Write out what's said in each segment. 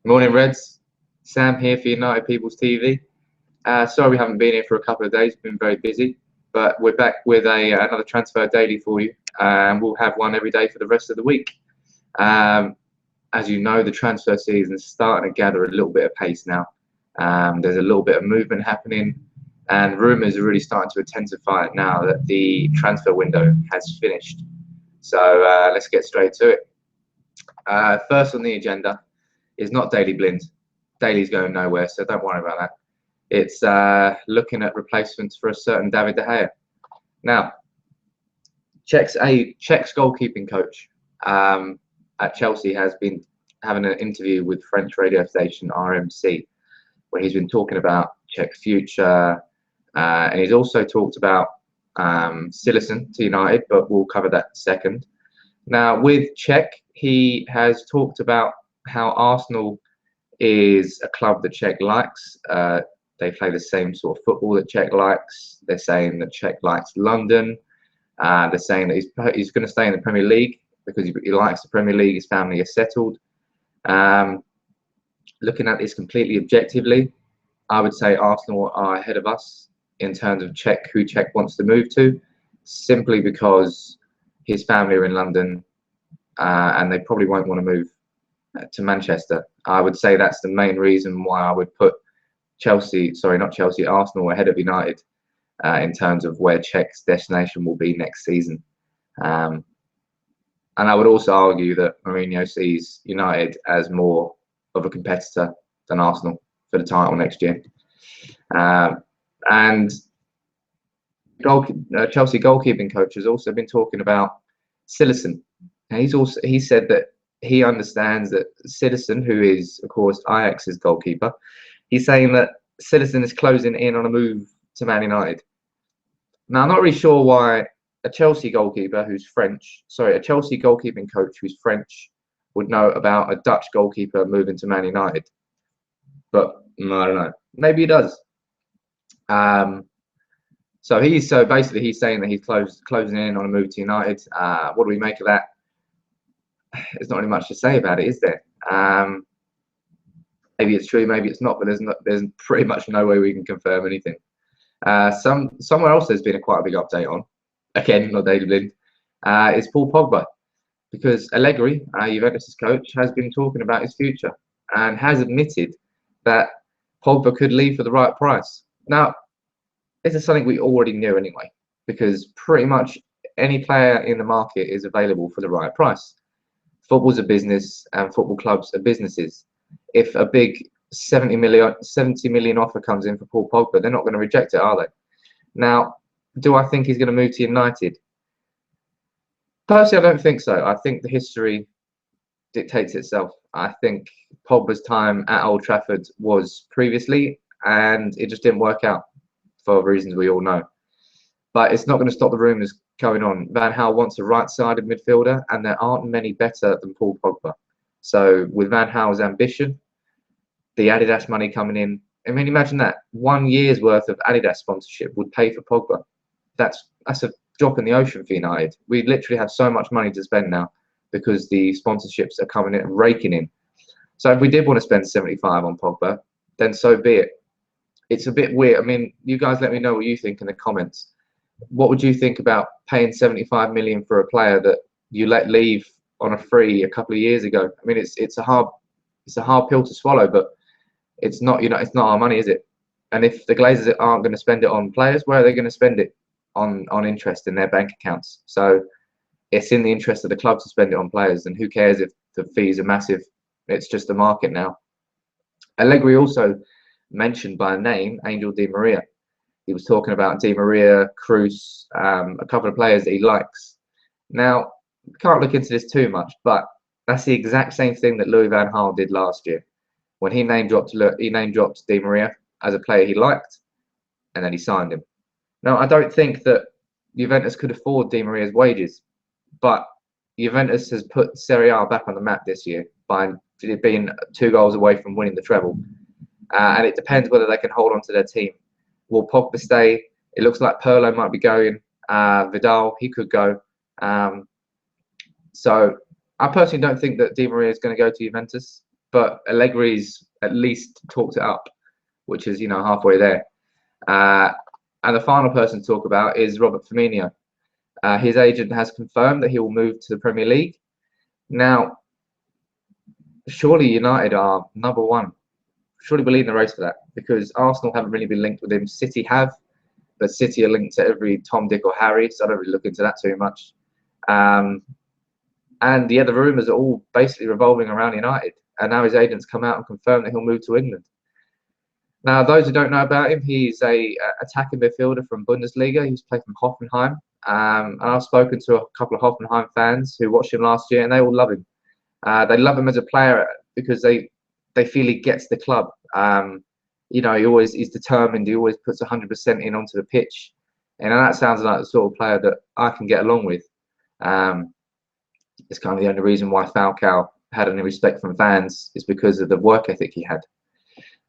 Morning, Reds. Sam here for United People's TV. Sorry we haven't been here for a couple of days. Been very busy, but we're back with another transfer daily for you, and we'll have one every day for the rest of the week. As you know, the transfer season is starting to gather a little bit of pace now. There's a little bit of movement happening, and rumours are really starting to intensify now that the transfer window has finished. So let's get straight to it. First on the agenda is not Daley Blind. Daley's going nowhere, so don't worry about that. It's looking at replacements for a certain David De Gea. Now, Czech's goalkeeping coach at Chelsea has been having an interview with French radio station RMC, where he's been talking about Czech's future, and he's also talked about Citizen to United, but we'll cover that second. Now, with Czech, he has talked about how Arsenal is a club that Czech likes. They play the same sort of football that Czech likes. They're saying that Czech likes London. They're saying that he's going to stay in the Premier League because he likes the Premier League. His family is settled. Looking at this completely objectively, I would say Arsenal are ahead of us in terms of who Czech wants to move to, simply because his family are in London, and they probably won't want to move to Manchester. I would say that's the main reason why I would put Arsenal ahead of United in terms of where Czech's destination will be next season. And I would also argue that Mourinho sees United as more of a competitor than Arsenal for the title next year. And Chelsea goalkeeping coach has also been talking about Citizen. He said that he understands that Citizen, who is of course Ajax's goalkeeper, he's saying that Citizen is closing in on a move to Man United. Now, I'm not really sure why a Chelsea goalkeeper who's French, a Chelsea goalkeeping coach who's French would know about a Dutch goalkeeper moving to Man United. But I don't know. Maybe he does. So basically he's saying that he's closing in on a move to United. What do we make of that? There's not really much to say about it, is there? Maybe it's true, maybe it's not, but there's pretty much no way we can confirm anything. Somewhere else there's been quite a big update on, again, not Daley Blind, is Paul Pogba, because Allegri, Juventus' coach, has been talking about his future and has admitted that Pogba could leave for the right price. Now, this is something we already knew anyway, because pretty much any player in the market is available for the right price. Football's a business, and football clubs are businesses. If a big 70 million offer comes in for Paul Pogba, they're not going to reject it, are they? Now, do I think he's going to move to United? Personally, I don't think so. I think the history dictates itself. I think Pogba's time at Old Trafford was previously, and it just didn't work out for reasons we all know. But it's not going to stop the rumours going on. Van Gaal wants a right-sided midfielder, and there aren't many better than Paul Pogba. So with Van Gaal's ambition, the Adidas money coming in, I mean, imagine that. 1 year's worth of Adidas sponsorship would pay for Pogba. That's a drop in the ocean for United. We literally have so much money to spend now because the sponsorships are coming in and raking in. So if we did want to spend 75 on Pogba, then so be it. It's a bit weird. I mean, you guys let me know what you think in the comments. What would you think about paying 75 million for a player that you let leave on a free a couple of years ago? I mean, it's a hard pill to swallow, but it's not, it's not our money, is it? And if the Glazers aren't going to spend it on players, where are they going to spend it? On interest in their bank accounts. So it's in the interest of the club to spend it on players, and who cares if the fees are massive? It's just the market now. Allegri also mentioned by name Angel Di Maria. He was talking about Di Maria, Cruz, a couple of players that he likes. Now, can't look into this too much, but that's the exact same thing that Louis van Gaal did last year, when he name dropped Di Maria as a player he liked, and then he signed him. Now, I don't think that Juventus could afford Di Maria's wages, but Juventus has put Serie A back on the map this year by being 2 goals away from winning the treble, and it depends whether they can hold on to their team. Will Pogba stay? It looks like Pirlo might be going. Vidal, he could go. So I personally don't think that Di Maria is going to go to Juventus. but Allegri's at least talked it up, which is, halfway there. And the final person to talk about is Robert Firmino. His agent has confirmed that he will move to the Premier League. Now, surely United are number one. Surely we're leading the race for that, because Arsenal haven't really been linked with him. City have, but City are linked to every Tom, Dick or Harry, so I don't really look into that too much. And the other rumours are all basically revolving around United. And now his agent's come out and confirmed that he'll move to England. Now, those who don't know about him, he's a attacking midfielder from Bundesliga. He's played from Hoffenheim. And I've spoken to a couple of Hoffenheim fans who watched him last year, and they all love him. They love him as a player because they feel he gets the club. He's determined. He always puts 100% in onto the pitch, and that sounds like the sort of player that I can get along with. It's kind of the only reason why Falcao had any respect from fans is because of the work ethic he had.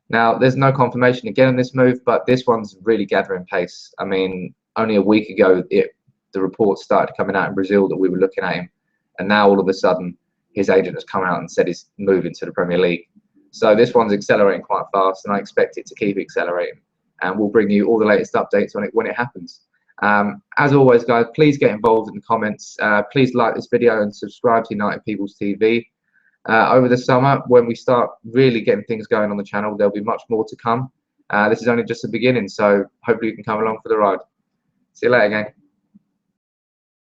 Now, there's no confirmation again on this move, but this one's really gathering pace. I mean, only a week ago, the reports started coming out in Brazil that we were looking at him, and now all of a sudden, his agent has come out and said he's moving to the Premier League. So this one's accelerating quite fast, and I expect it to keep accelerating. And we'll bring you all the latest updates on it when it happens. As always, guys, please get involved in the comments. Please like this video and subscribe to United People's TV. Over the summer, when we start really getting things going on the channel, there'll be much more to come. This is only just the beginning, so hopefully you can come along for the ride. See you later, gang.